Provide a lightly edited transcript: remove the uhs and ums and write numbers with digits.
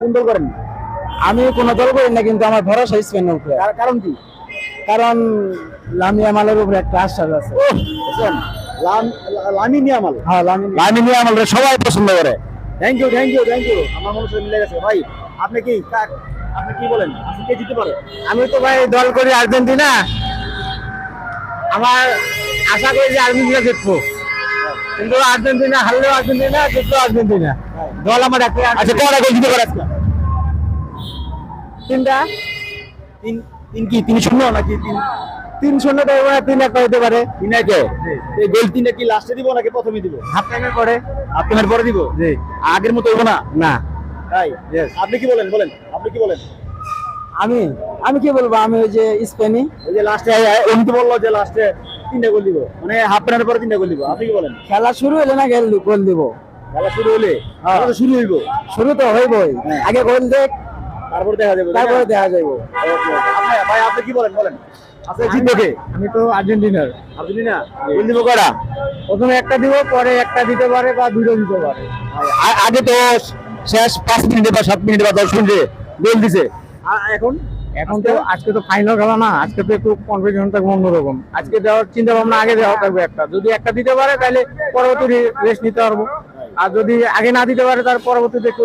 কোন দল করেন? আমি কোনো দল করি না, কিন্তু আমার ভরসা স্পেনের উপরে। কারণ কি? কারণ লামি আমালের উপরে একটা আশ্বাস আছে। বুঝছেন? Lamine Yamal. হ্যাঁ, লামি লামিন ইয়ামালরে সবাই পছন্দ করে। Thank you, thank you, thank you. আমার মনে হচ্ছে মিলে গেছে ভাই। আপনি কি বলেন? আজকে কে জিততে পারে? আমি তো ভাই দল করি আর্জেন্টিনা। আমার আশা করি যে আর্জেন্টিনা জিতবো, কিন্তু আর্জেন্টিনা হারলেও আর্জেন্টিনা, জিতলেও আর্জেন্টিনা। দল আমার একটা। আচ্ছা, কয়টা গোল দিতে পারে আজকে? তিনটা। তিন তিন কি 3-0 নাকি 3-0 দেবো না, 3-1 হতে পারে। 3-1? এই গোল তিনটা কি লাস্টে দিব নাকি প্রথমে দিব? হাফ টাইমের পরে। আপনার পরে দিব? জি। আগের মতো হইব না? না। তাই? Yes. আপনি কি বলেন? আপনি কি বলেন? আমি আমি কি বলবো, আমি ওই যে স্পেনই। ওই যে লাস্টে অমিত বললো যে লাস্টে 3টা গোল দিব, মানে হাফ টাইমের পরে 3টা গোল দিব। আপনি কি বলেন? খেলা শুরু হলে না গোল দিব। খেলা শুরু হলে? হ্যাঁ। খেলা তো শুরু হইব, শুরু তো হইবই, হ্যাঁ। আগে গোল দেখ, তারপর দেখা যাবে। তারপরে দেখা যাইব। ভাই আপনি কি বলেন? আপনি জিতবে কে? আমি তো আর্জেন্টিনার। আর্জেন্টিনা গোল দিব কয়টা? প্রথমে একটা দিব, পরে একটা দিতে পারে বা দুটো দিতে পারে। আগে তো শেষ 5 মিনিটে বা 7 মিনিটে বা 10 মিনিটে গোল দিছে। এখন এখন তো আজকে তো ফাইনাল খেলা না, আজকে তো একটু কনফিডেন্স থাকবে অন্যরকম। আজকে দেওয়ার চিন্তা ভাবনা আগে দেওয়া থাকবে একটা, যদি একটা দিতে পারে তাহলে পরবর্তী রেস্ট নিতে পারবো, আর যদি আগে না দিতে পারে তার পরবর্তীতে একটু